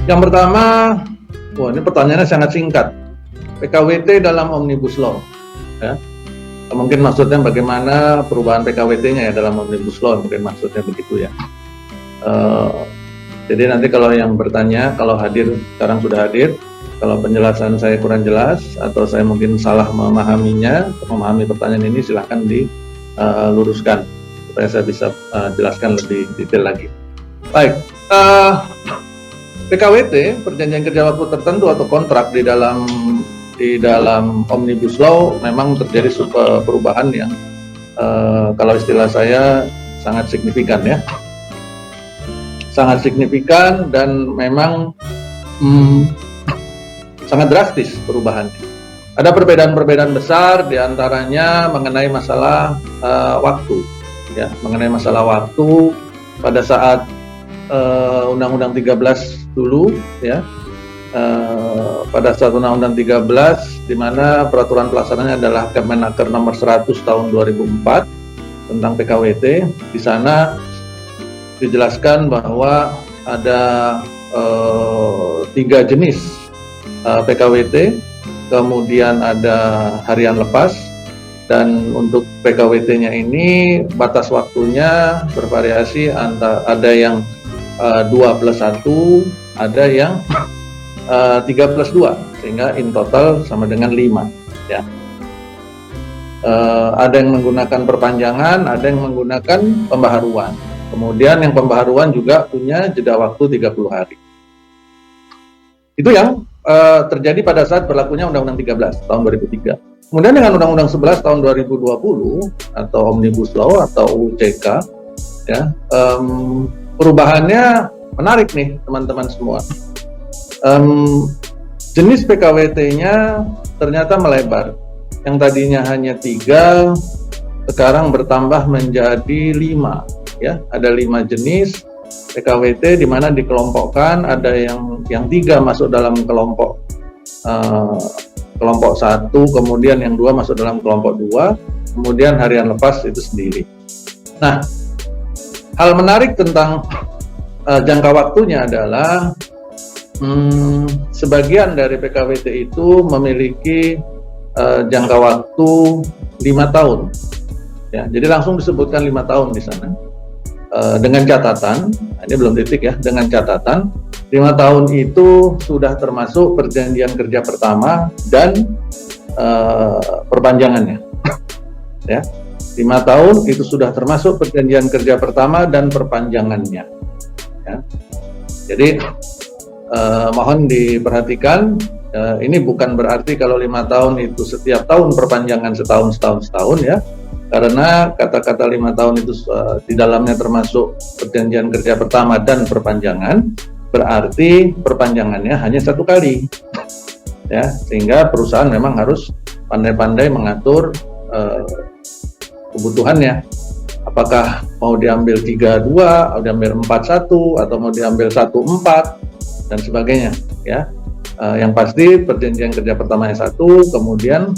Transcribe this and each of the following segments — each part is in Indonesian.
Yang pertama, ini pertanyaannya sangat singkat. PKWT dalam Omnibus Law, ya. Mungkin maksudnya bagaimana perubahan PKWT-nya ya dalam Omnibus Law, mungkin maksudnya begitu ya. Jadi nanti kalau yang bertanya, kalau hadir sekarang sudah hadir, kalau penjelasan saya kurang jelas atau saya mungkin salah memahaminya, memahami pertanyaan ini, silahkan diluruskan supaya saya bisa jelaskan lebih detail lagi. Baik, PKWT, perjanjian kerja waktu tertentu atau kontrak di dalam Omnibus Law memang terjadi perubahan yang kalau istilah saya sangat signifikan ya, sangat signifikan dan memang sangat drastis perubahannya. Ada perbedaan-perbedaan besar diantaranya mengenai masalah waktu, ya, mengenai masalah waktu pada saat Undang-Undang 13 dulu, ya. Pada saat Undang-Undang 13 di mana peraturan pelaksananya adalah Kemenaker nomor 100 tahun 2004 tentang PKWT. Di sana dijelaskan bahwa ada 3 jenis PKWT, kemudian ada harian lepas, dan untuk PKWT-nya ini batas waktunya bervariasi, ada yang 2+1, ada yang 3+2, sehingga in total sama dengan 5 ya. Ada yang menggunakan perpanjangan, ada yang menggunakan pembaharuan. Kemudian yang pembaharuan juga punya jeda waktu 30 hari. Itu yang terjadi pada saat berlakunya Undang-Undang 13 tahun 2003. Kemudian dengan Undang-Undang 11 tahun 2020 atau Omnibus Law atau UCK ya, perubahannya menarik nih teman-teman semua. Jenis PKWT-nya ternyata melebar. Yang tadinya hanya 3, sekarang bertambah menjadi 5. Ya, ada 5 jenis PKWT di mana dikelompokkan, ada yang 3 masuk dalam kelompok 1, kemudian yang 2 masuk dalam kelompok 2, kemudian harian lepas itu sendiri. Nah, hal menarik tentang jangka waktunya adalah sebagian dari PKWT itu memiliki jangka waktu 5 tahun. Ya, jadi langsung disebutkan 5 tahun di sana. Dengan catatan, ini belum titik ya, dengan catatan 5 tahun itu sudah termasuk perjanjian kerja pertama dan perpanjangannya. Ya, 5 tahun itu sudah termasuk perjanjian kerja pertama dan perpanjangannya. Ya. Jadi mohon diperhatikan, ini bukan berarti kalau 5 tahun itu setiap tahun perpanjangan setahun ya, karena kata-kata 5 tahun itu di dalamnya termasuk perjanjian kerja pertama dan perpanjangan, berarti perpanjangannya hanya 1 kali ya, sehingga perusahaan memang harus pandai-pandai mengatur kebutuhannya, apakah mau diambil 3-2, mau diambil 4-1, atau mau diambil 1-4 dan sebagainya ya. Yang pasti perjanjian kerja pertamanya 1, kemudian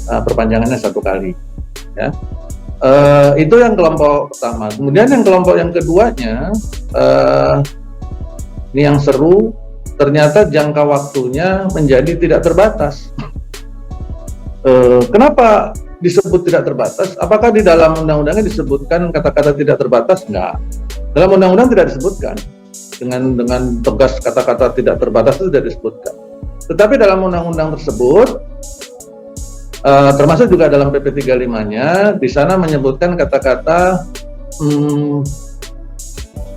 perpanjangannya 1 kali ya. Itu yang kelompok pertama. Kemudian yang kelompok yang keduanya, ini yang seru, ternyata jangka waktunya menjadi tidak terbatas. Kenapa disebut tidak terbatas? Apakah di dalam undang-undangnya disebutkan kata-kata tidak terbatas? Enggak. Dalam undang-undang tidak disebutkan dengan tegas kata-kata tidak terbatas itu tidak disebutkan. Tetapi dalam undang-undang tersebut, termasuk juga dalam PP 35-nya, di sana menyebutkan kata-kata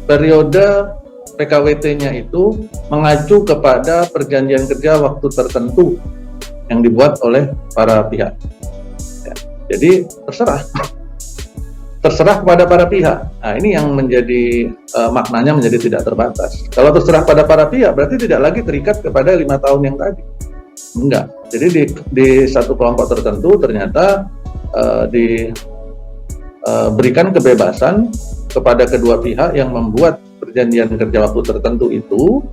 periode PKWT-nya itu mengacu kepada perjanjian kerja waktu tertentu yang dibuat oleh para pihak. Ya, jadi terserah kepada para pihak. Nah, ini yang menjadi maknanya menjadi tidak terbatas. Kalau terserah pada para pihak, berarti tidak lagi terikat kepada 5 tahun yang tadi. Enggak. Jadi di satu kelompok tertentu ternyata diberikan kebebasan kepada kedua pihak yang membuat perjanjian kerja waktu tertentu itu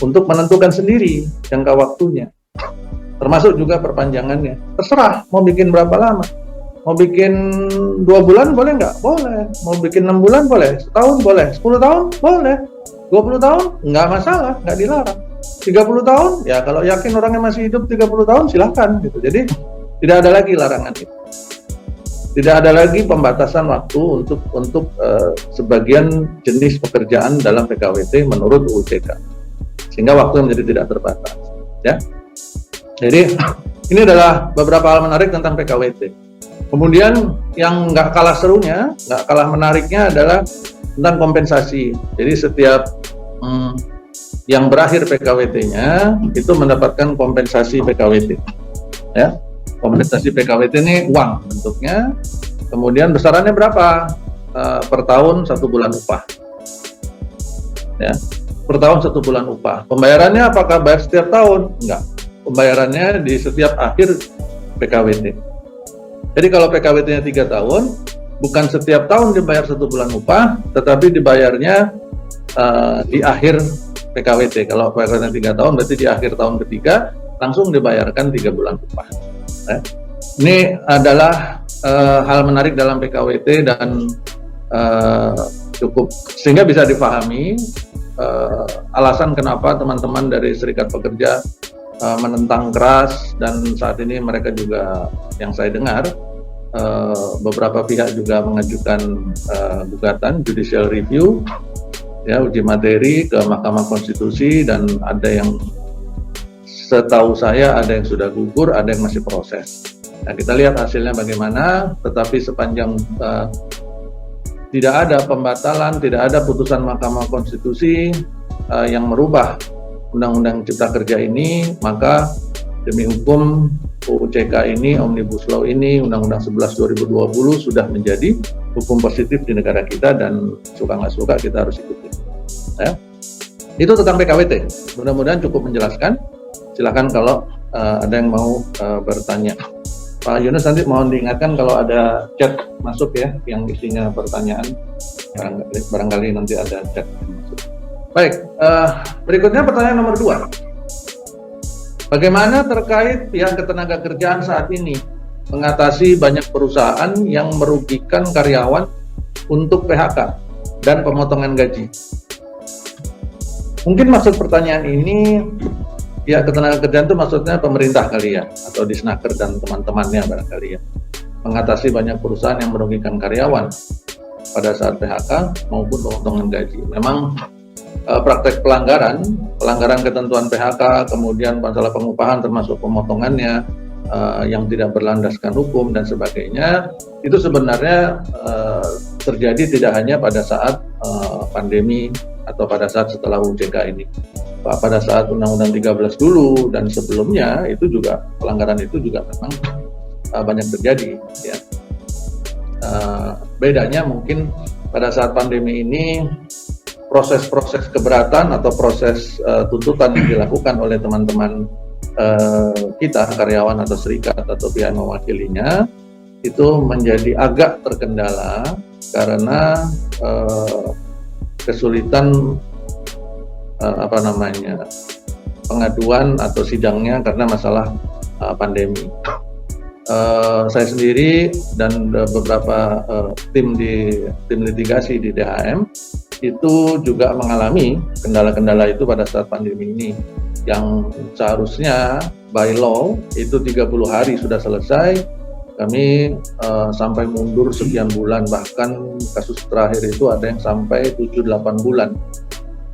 untuk menentukan sendiri jangka waktunya, termasuk juga perpanjangannya. Terserah mau bikin berapa lama. Mau bikin 2 bulan boleh nggak? Boleh. Mau bikin 6 bulan boleh, setahun boleh, 10 tahun boleh. 20 tahun nggak masalah, nggak dilarang. 30 tahun ya kalau yakin orangnya masih hidup 30 tahun silahkan gitu. Jadi tidak ada lagi larangan itu. Tidak ada lagi pembatasan waktu untuk sebagian jenis pekerjaan dalam PKWT menurut UU CK. Sehingga waktu menjadi tidak terbatas. Ya. Jadi ini adalah beberapa hal menarik tentang PKWT. Kemudian yang nggak kalah serunya, nggak kalah menariknya adalah tentang kompensasi. Jadi setiap yang berakhir PKWT-nya itu mendapatkan kompensasi PKWT. Ya, kompensasi PKWT ini uang bentuknya. Kemudian besarannya berapa? Per tahun 1 bulan upah. Ya, per tahun 1 bulan upah. Pembayarannya apakah bayar setiap tahun? Enggak. Pembayarannya di setiap akhir PKWT. Jadi kalau PKWT-nya 3 tahun, bukan setiap tahun dibayar 1 bulan upah, tetapi dibayarnya di akhir PKWT. Kalau PKWT-nya 3 tahun, berarti di akhir tahun ketiga langsung dibayarkan 3 bulan upah. Ini adalah hal menarik dalam PKWT dan cukup sehingga bisa difahami alasan kenapa teman-teman dari Serikat Pekerja menentang keras, dan saat ini mereka juga yang saya dengar beberapa pihak juga mengajukan gugatan judicial review, ya, uji materi ke Mahkamah Konstitusi, dan ada yang setahu saya ada yang sudah gugur, ada yang masih proses. Nah, kita lihat hasilnya bagaimana, tetapi sepanjang tidak ada pembatalan, tidak ada putusan Mahkamah Konstitusi yang merubah Undang-Undang Cipta Kerja ini, maka demi hukum UU CK ini, Omnibus Law ini, Undang-Undang 11 2020 sudah menjadi hukum positif di negara kita, dan suka nggak suka kita harus ikuti. Ya. Itu tentang PKWT. Mudah-mudahan cukup menjelaskan. Silakan kalau ada yang mau bertanya. Pak Yunus, nanti mohon diingatkan kalau ada chat masuk ya, yang isinya pertanyaan. Barangkali nanti ada chat yang masuk. Baik, berikutnya pertanyaan nomor 2. Bagaimana terkait pihak ketenagakerjaan saat ini mengatasi banyak perusahaan yang merugikan karyawan untuk PHK dan pemotongan gaji? Mungkin maksud pertanyaan ini, pihak ketenagakerjaan itu maksudnya pemerintah kali ya, atau Disnaker dan teman-temannya barangkali ya, mengatasi banyak perusahaan yang merugikan karyawan pada saat PHK maupun pemotongan gaji. Memang praktek pelanggaran ketentuan PHK, kemudian masalah pengupahan termasuk pemotongannya yang tidak berlandaskan hukum dan sebagainya, itu sebenarnya terjadi tidak hanya pada saat pandemi atau pada saat setelah UJK ini. Pada saat Undang-Undang 13 dulu dan sebelumnya itu juga pelanggaran itu juga memang banyak terjadi. Ya. Bedanya mungkin pada saat pandemi ini proses-proses keberatan atau proses tuntutan yang dilakukan oleh teman-teman kita, karyawan atau serikat atau pihak yang mewakilinya, itu menjadi agak terkendala karena kesulitan pengaduan atau sidangnya karena masalah pandemi. Saya sendiri dan beberapa tim litigasi di DHM itu juga mengalami kendala-kendala itu pada saat pandemi ini, yang seharusnya by law itu 30 hari sudah selesai, kami sampai mundur sekian bulan, bahkan kasus terakhir itu ada yang sampai 7-8 bulan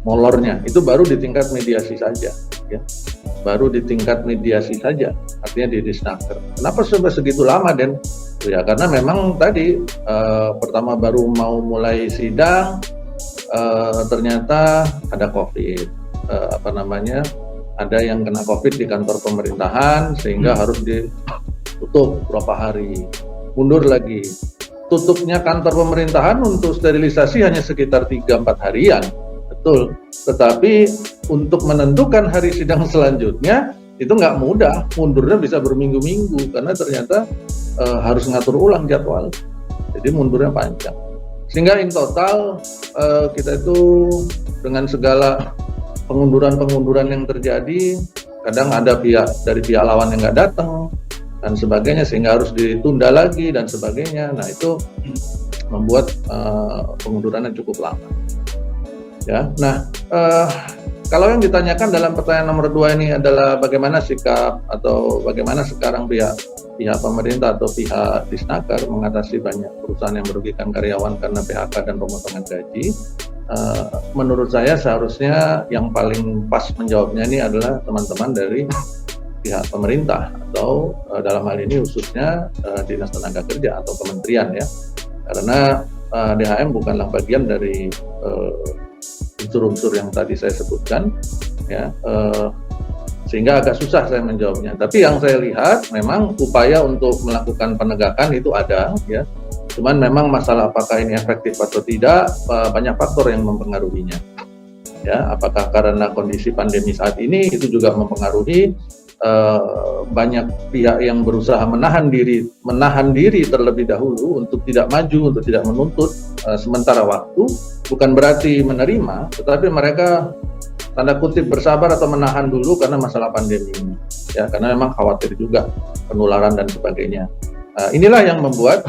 molornya. Itu baru di tingkat mediasi saja, ya. Baru di tingkat mediasi saja, artinya di Disnaker. Kenapa sampai segitu lama, Den? Ya karena memang tadi pertama baru mau mulai sidang, ternyata ada COVID, ada yang kena COVID di kantor pemerintahan sehingga harus ditutup beberapa hari, mundur lagi. Tutupnya kantor pemerintahan untuk sterilisasi hanya sekitar 3-4 harian, betul. Tetapi untuk menentukan hari sidang selanjutnya itu nggak mudah, mundurnya bisa berminggu-minggu karena ternyata harus ngatur ulang jadwal, jadi mundurnya panjang. Sehingga in total kita itu dengan segala pengunduran yang terjadi, kadang ada dari pihak lawan yang nggak datang dan sebagainya, sehingga harus ditunda lagi dan sebagainya. Nah itu membuat pengundurannya cukup lama. Ya, nah kalau yang ditanyakan dalam pertanyaan nomor 2 ini adalah bagaimana sikap atau bagaimana sekarang pihak pemerintah atau pihak Disnaker mengatasi banyak perusahaan yang merugikan karyawan karena PHK dan pemotongan gaji. Menurut saya seharusnya yang paling pas menjawabnya ini adalah teman-teman dari pihak pemerintah atau dalam hal ini khususnya Dinas Tenaga Kerja atau kementerian ya, karena DHM bukanlah bagian dari unsur-unsur yang tadi saya sebutkan ya, sehingga agak susah saya menjawabnya. Tapi yang saya lihat memang upaya untuk melakukan penegakan itu ada ya, cuman memang masalah apakah ini efektif atau tidak, banyak faktor yang mempengaruhinya ya. Apakah karena kondisi pandemi saat ini itu juga mempengaruhi, banyak pihak yang berusaha menahan diri terlebih dahulu untuk tidak maju, untuk tidak menuntut sementara waktu, bukan berarti menerima, tetapi mereka tanda kutip bersabar atau menahan dulu karena masalah pandemi ini ya, karena memang khawatir juga penularan dan sebagainya. Inilah yang membuat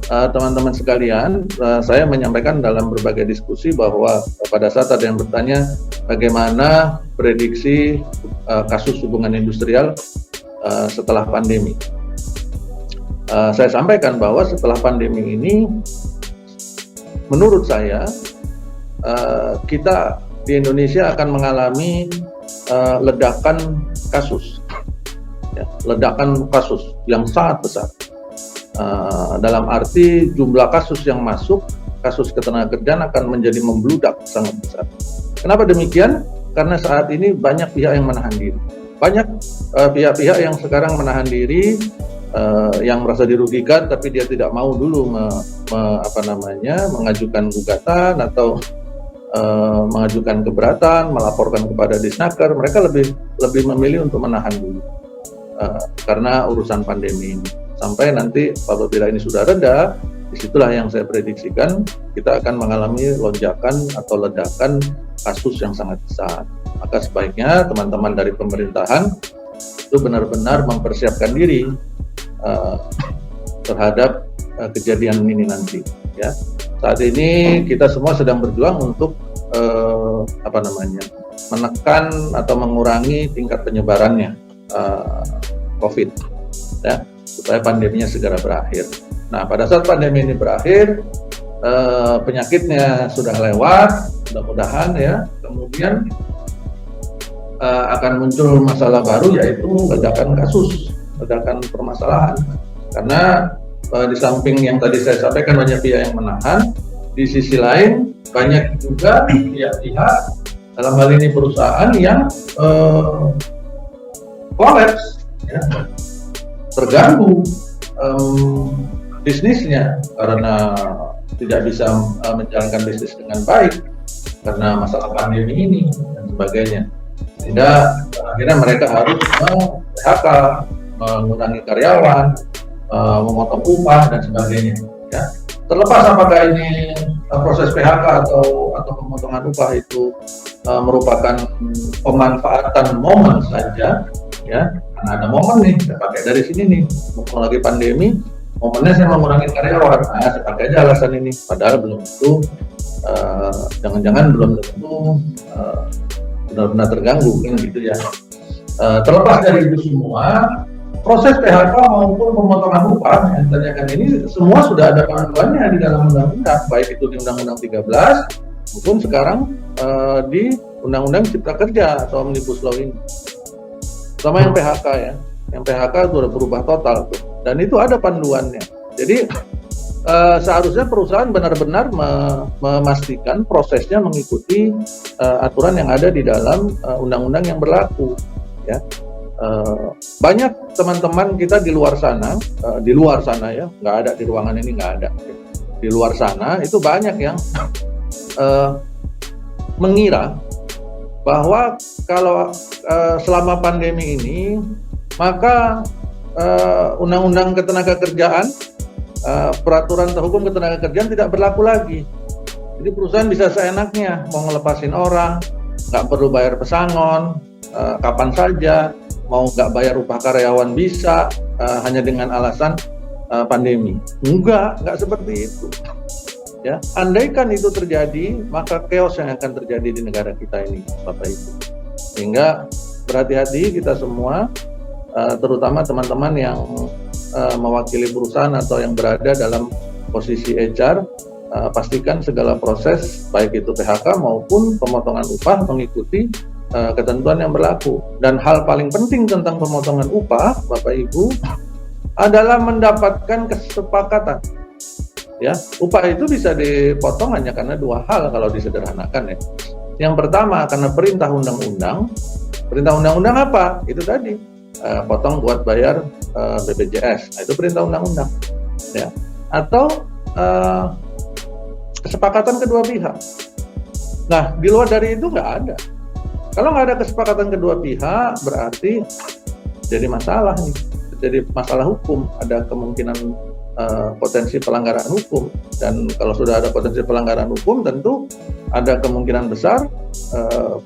teman-teman sekalian, saya menyampaikan dalam berbagai diskusi bahwa pada saat ada yang bertanya bagaimana prediksi kasus hubungan industrial setelah pandemi, saya sampaikan bahwa setelah pandemi ini menurut saya kita di Indonesia akan mengalami ledakan kasus ya, ledakan kasus yang sangat besar. Dalam arti jumlah kasus yang masuk, kasus ketenagakerjaan akan menjadi membludak sangat besar. Kenapa demikian? Karena saat ini banyak pihak yang menahan diri. Banyak pihak-pihak yang sekarang menahan diri, yang merasa dirugikan, tapi dia tidak mau dulu mengajukan gugatan atau mengajukan keberatan, melaporkan kepada Disnaker. Mereka lebih memilih untuk menahan dulu karena urusan pandemi ini. Sampai nanti apabila ini sudah reda, disitulah yang saya prediksikan kita akan mengalami lonjakan atau ledakan kasus yang sangat besar. Maka sebaiknya teman-teman dari pemerintahan itu benar-benar mempersiapkan diri terhadap kejadian ini nanti. Ya, saat ini kita semua sedang berjuang untuk menekan atau mengurangi tingkat penyebarannya COVID. Ya, supaya pandeminya segera berakhir. Nah, pada saat pandemi ini berakhir, penyakitnya sudah lewat, mudah-mudahan ya, kemudian akan muncul masalah baru, yaitu ledakan kasus, ledakan permasalahan. Karena di samping yang tadi saya sampaikan banyak pihak yang menahan, di sisi lain banyak juga pihak-pihak dalam hal ini perusahaan yang kolaps, ya, terganggu bisnisnya karena tidak bisa menjalankan bisnis dengan baik karena masalah pandemi ini dan sebagainya. Sehingga akhirnya mereka harus PHK, mengurangi karyawan, memotong upah dan sebagainya. Ya. Terlepas apakah ini proses PHK atau pemotongan upah itu merupakan pemanfaatan momen saja, ya, karena ada momen nih, saya pakai dari sini nih, mumpung lagi pandemi, momennya saya mengurangi karyawan, saya pakai aja alasan ini, padahal belum tentu, jangan-jangan belum tentu benar-benar terganggu, kan gitu ya. Terlepas dari itu semua, proses PHK maupun pemotongan upah yang ditanyakan ini semua sudah ada panduannya di dalam undang-undang, baik itu di Undang-Undang 13 maupun sekarang di Undang-Undang Cipta Kerja atau Omnibus Law ini. Sama yang PHK ya, yang PHK itu udah berubah total tuh, dan itu ada panduannya. Jadi seharusnya perusahaan benar-benar memastikan prosesnya mengikuti aturan yang ada di dalam undang-undang yang berlaku. Ya, banyak teman-teman kita di luar sana ya, nggak ada di ruangan ini, nggak ada. Di luar sana itu banyak yang mengira bahwa kalau selama pandemi ini maka undang-undang ketenagakerjaan, peraturan atau hukum ketenagakerjaan tidak berlaku lagi. Jadi perusahaan bisa seenaknya mau ngelepasin orang, nggak perlu bayar pesangon, kapan saja, mau nggak bayar upah karyawan bisa, hanya dengan alasan pandemi. Enggak seperti itu. Ya, andaikan itu terjadi, maka chaos yang akan terjadi di negara kita ini, Bapak Ibu. Sehingga berhati-hati kita semua, terutama teman-teman yang mewakili perusahaan atau yang berada dalam posisi HR, pastikan segala proses baik itu PHK maupun pemotongan upah mengikuti ketentuan yang berlaku. Dan hal paling penting tentang pemotongan upah, Bapak Ibu, adalah mendapatkan kesepakatan. Ya, upah itu bisa dipotong hanya karena dua hal kalau disederhanakan ya. Yang pertama karena perintah undang-undang. Perintah undang-undang apa? Itu tadi potong buat bayar BPJS. Nah, itu perintah undang-undang. Ya. Atau kesepakatan kedua pihak. Nah, di luar dari itu nggak ada. Kalau nggak ada kesepakatan kedua pihak, berarti jadi masalah nih. Jadi masalah hukum. Ada kemungkinan potensi pelanggaran hukum, dan kalau sudah ada potensi pelanggaran hukum tentu ada kemungkinan besar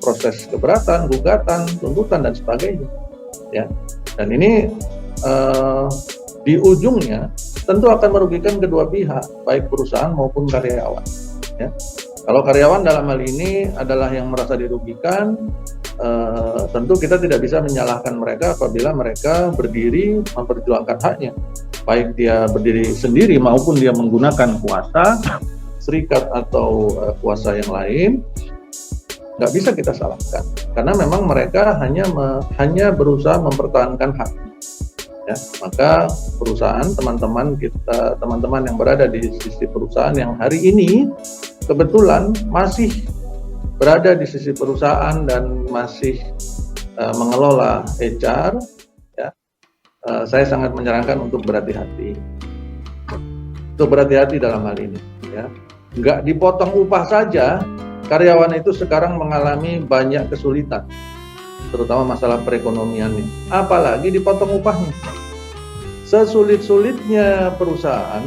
proses keberatan, gugatan, tuntutan dan sebagainya ya. Dan ini di ujungnya tentu akan merugikan kedua pihak, baik perusahaan maupun karyawan ya. Kalau karyawan dalam hal ini adalah yang merasa dirugikan, tentu kita tidak bisa menyalahkan mereka apabila mereka berdiri memperjuangkan haknya, baik dia berdiri sendiri maupun dia menggunakan kuasa, serikat atau kuasa yang lain, nggak bisa kita salahkan, karena memang mereka hanya berusaha mempertahankan hak. Ya, maka perusahaan, teman-teman kita, teman-teman yang berada di sisi perusahaan yang hari ini kebetulan masih berada di sisi perusahaan dan masih mengelola HR, ya, saya sangat menyarankan untuk berhati-hati. Untuk berhati-hati dalam hal ini. Ya. Nggak dipotong upah saja, karyawan itu sekarang mengalami banyak kesulitan, terutama masalah perekonomiannya. Apalagi dipotong upahnya. Sesulit-sulitnya perusahaan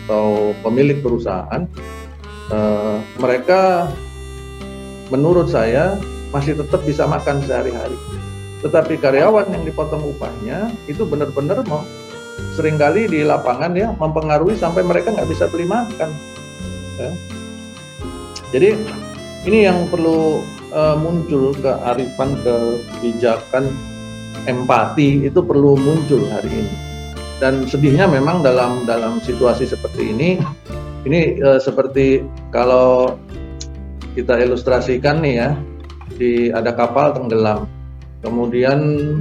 atau pemilik perusahaan, mereka menurut saya masih tetap bisa makan sehari-hari. Tetapi karyawan yang dipotong upahnya itu benar-benar seringkali di lapangan ya mempengaruhi sampai mereka nggak bisa beli makan. Ya. Jadi ini yang perlu muncul, kearifan, kebijakan, empati itu perlu muncul hari ini. Dan sedihnya memang dalam situasi seperti ini seperti kalau kita ilustrasikan nih ya, ada kapal tenggelam, kemudian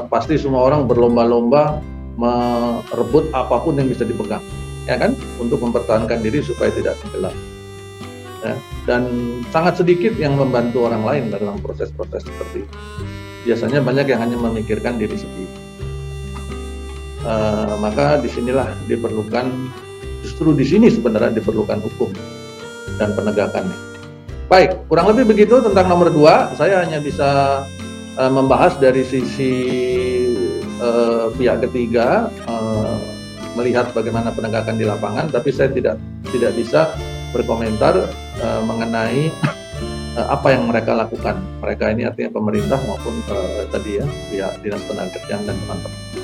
pasti semua orang berlomba-lomba merebut apapun yang bisa dipegang, ya kan, untuk mempertahankan diri supaya tidak tenggelam. Ya, dan sangat sedikit yang membantu orang lain dalam proses-proses seperti itu. Biasanya banyak yang hanya memikirkan diri sendiri. Maka disinilah diperlukan, justru di sini sebenarnya diperlukan hukum dan penegakannya. Baik, kurang lebih begitu tentang nomor 2. Saya hanya bisa membahas dari sisi pihak ketiga, melihat bagaimana penegakan di lapangan, tapi saya tidak bisa berkomentar mengenai apa yang mereka lakukan. Mereka ini artinya pemerintah maupun tadi ya pihak Dinas Tenaga Kerjaan dan teman-teman.